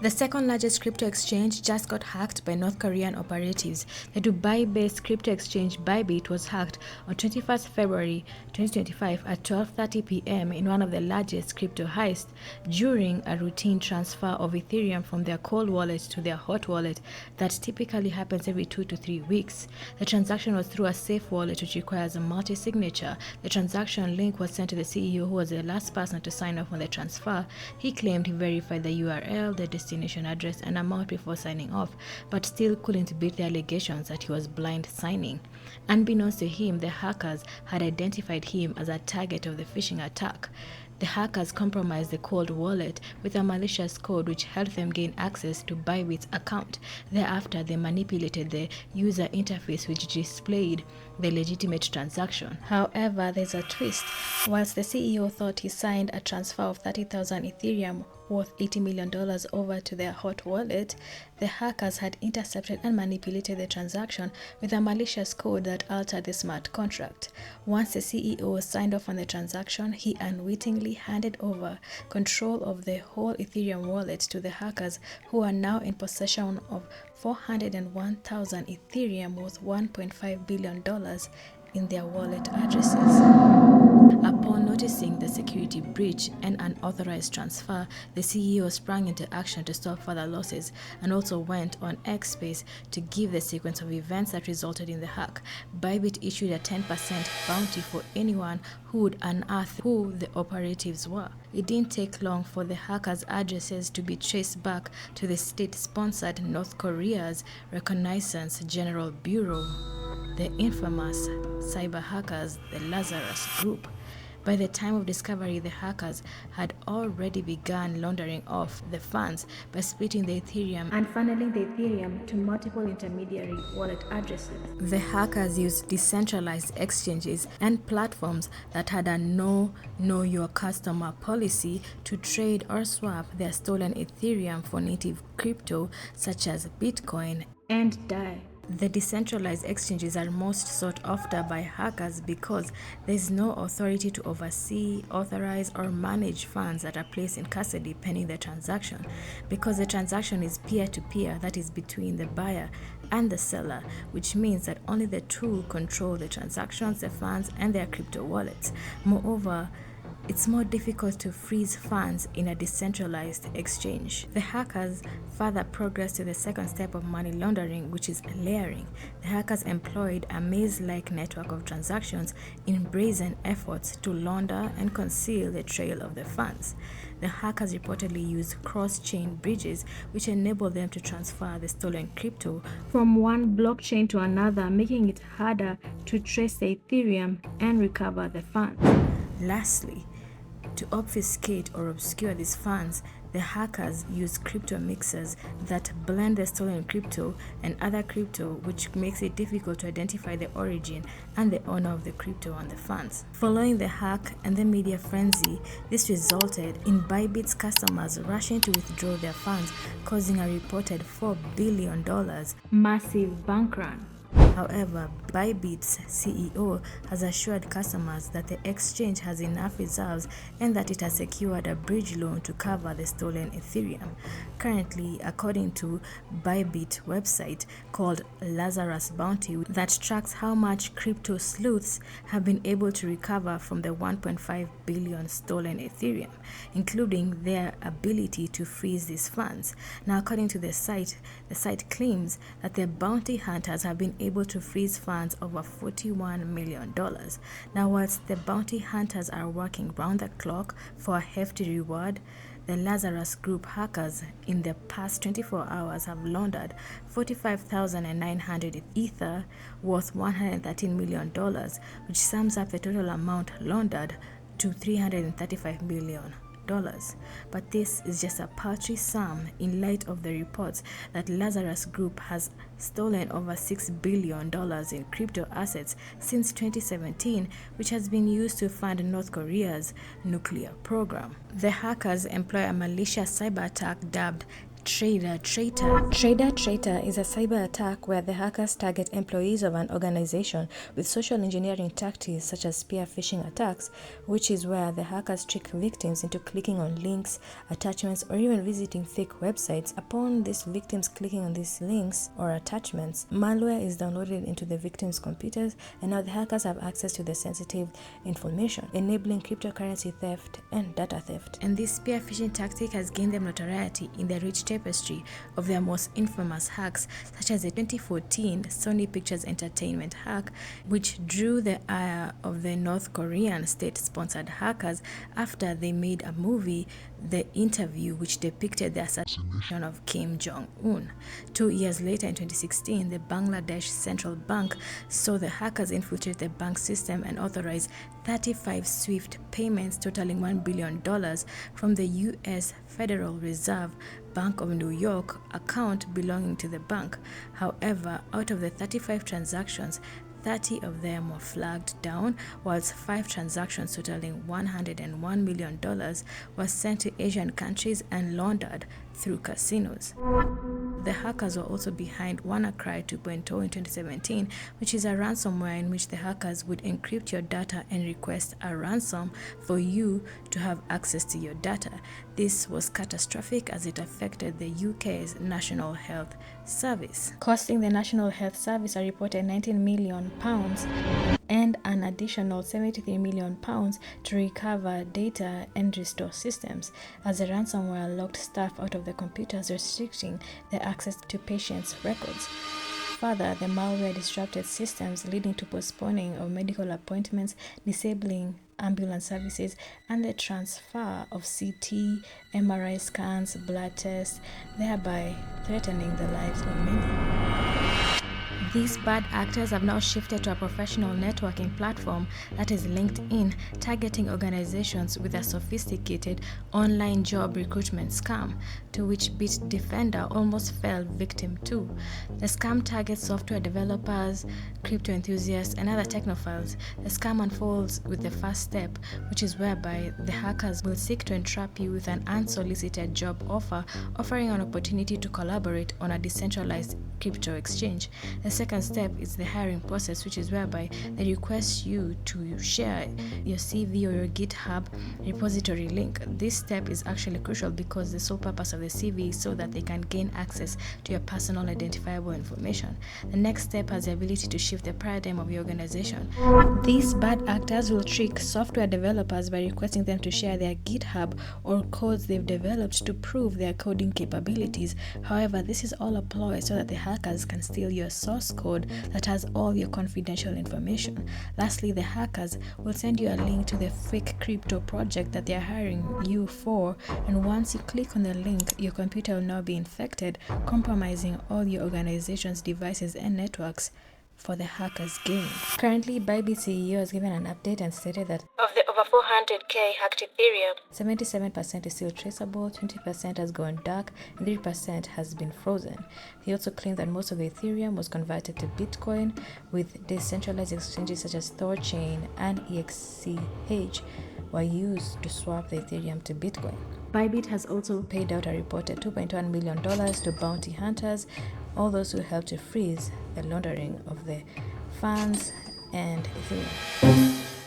The second largest crypto exchange just got hacked by North Korean operatives. The Dubai-based crypto exchange Bybit was hacked on 21st February 2025 at 12:30 p.m. in one of the largest crypto heists during a routine transfer of Ethereum from their cold wallet to their hot wallet that typically happens every 2 to 3 weeks. The transaction was through a safe wallet which requires a multi-signature. The transaction link was sent to the CEO, who was the last person to sign off on the transfer. He claimed he verified the URL, the destination address, and amount before signing off, but still couldn't beat the allegations that he was blind signing. Unbeknownst to him, the hackers had identified him as a target of the phishing attack. The hackers compromised the cold wallet with a malicious code which helped them gain access to Bybit's account. Thereafter, they manipulated the user interface which displayed the legitimate transaction. However, there's a twist. Whilst the CEO thought he signed a transfer of 30,000 Ethereum worth $80 million over to their hot wallet, the hackers had intercepted and manipulated the transaction with a malicious code that altered the smart contract. Once the CEO signed off on the transaction, he unwittingly handed over control of the whole Ethereum wallet to the hackers, who are now in possession of 401,000 Ethereum worth $1.5 billion in their wallet addresses. Upon noticing the security breach and unauthorized transfer, the CEO sprang into action to stop further losses and also went on X Space to give the sequence of events that resulted in the hack. Bybit issued a 10% bounty for anyone who would unearth who the operatives were. It didn't take long for the hackers' addresses to be traced back to the state-sponsored North Korea's Reconnaissance General Bureau, the infamous cyber hackers, the Lazarus group. By the time of discovery, the hackers had already begun laundering off the funds by splitting the Ethereum and funneling the Ethereum to multiple intermediary wallet addresses. The hackers used decentralized exchanges and platforms that had a know your customer policy to trade or swap their stolen Ethereum for native crypto such as Bitcoin and DAI. The decentralized exchanges are most sought after by hackers because there is no authority to oversee, authorize, or manage funds that are placed in custody pending the transaction. Because the transaction is peer-to-peer, that is between the buyer and the seller, which means that only the two control the transactions, the funds, and their crypto wallets. Moreover, it's more difficult to freeze funds in a decentralized exchange. The hackers further progressed to the second step of money laundering, which is layering. The hackers employed a maze-like network of transactions in brazen efforts to launder and conceal the trail of the funds. The hackers reportedly used cross-chain bridges, which enabled them to transfer the stolen crypto from one blockchain to another, making it harder to trace the Ethereum and recover the funds. Lastly, to obfuscate or obscure these funds, the hackers use crypto mixers that blend the stolen crypto and other crypto, which makes it difficult to identify the origin and the owner of the crypto and the funds. Following the hack and the media frenzy, this resulted in Bybit's customers rushing to withdraw their funds, causing a reported $4 billion massive bank run. However, Bybit's CEO has assured customers that the exchange has enough reserves and that it has secured a bridge loan to cover the stolen Ethereum. Currently, according to Bybit website called Lazarus Bounty that tracks how much crypto sleuths have been able to recover from the 1.5 billion stolen Ethereum, including their ability to freeze these funds. Now, according to the site claims that the bounty hunters have been able to freeze funds over $41 million. Now, whilst the bounty hunters are working round the clock for a hefty reward, the Lazarus Group hackers in the past 24 hours have laundered 45,900 Ether worth $113 million, which sums up the total amount laundered to $335 million. But this is just a paltry sum in light of the reports that Lazarus Group has stolen over $6 billion in crypto assets since 2017, which has been used to fund North Korea's nuclear program. The hackers employ a malicious cyber attack dubbed Trader Traitor. Trader Traitor is a cyber attack where the hackers target employees of an organization with social engineering tactics such as spear phishing attacks, which is where the hackers trick victims into clicking on links, attachments, or even visiting fake websites. Upon these victims clicking on these links or attachments, malware is downloaded into the victim's computers, and now the hackers have access to the sensitive information, enabling cryptocurrency theft and data theft. And this spear phishing tactic has gained them notoriety in the rich tapestry of their most infamous hacks, such as the 2014 Sony Pictures Entertainment hack, which drew the ire of the North Korean state-sponsored hackers after they made a movie, The Interview, which depicted the assassination of Kim Jong-un. 2 years later, in 2016, the Bangladesh Central Bank saw the hackers infiltrate the bank system and authorize 35 SWIFT payments totaling $1 billion from the U.S. Federal Reserve Bank of New York account belonging to the bank. However, out of the 35 transactions, 30 of them were flagged down, whilst 5 transactions totaling $101 million were sent to Asian countries and laundered through casinos. The hackers were also behind WannaCry 2.0 in 2017, which is a ransomware in which the hackers would encrypt your data and request a ransom for you to have access to your data. This was catastrophic as it affected the UK's National Health Service, costing the National Health Service a reported £19 million and an additional £73 million to recover data and restore systems, as the ransomware locked staff out of the computers, restricting their access to patients' records. Further, the malware disrupted systems, leading to postponing of medical appointments, disabling ambulance services, and the transfer of CT, MRI scans, blood tests, thereby threatening the lives of many. These bad actors have now shifted to a professional networking platform that is LinkedIn, targeting organizations with a sophisticated online job recruitment scam, to which Bitdefender almost fell victim to. The scam targets software developers, crypto enthusiasts, and other technophiles. The scam unfolds with the first step, which is whereby the hackers will seek to entrap you with an unsolicited job offer, offering an opportunity to collaborate on a decentralized crypto exchange. The second step is the hiring process, which is whereby they request you to share your CV or your GitHub repository link. This step is actually crucial because the sole purpose of the CV is so that they can gain access to your personal identifiable information. The next step has the ability to shift the paradigm of your organization. These bad actors will trick software developers by requesting them to share their GitHub or codes they've developed to prove their coding capabilities. However, this is all a ploy so that the hackers can steal your source code that has all your confidential information. Lastly, the hackers will send you a link to the fake crypto project that they are hiring you for, and once you click on the link, your computer will now be infected, compromising all your organization's devices and networks for the hackers' gain. Currently, Bybit CEO has given an update and stated that of the over 400k hacked Ethereum, 77% is still traceable, 20% has gone dark, and 3% has been frozen. He also claimed that most of the Ethereum was converted to Bitcoin, with decentralized exchanges such as Thorchain and EXCH were used to swap the Ethereum to Bitcoin. Bybit has also paid out a reported $2.1 million to bounty hunters, all those who helped to freeze the laundering of the funds and Ethereum.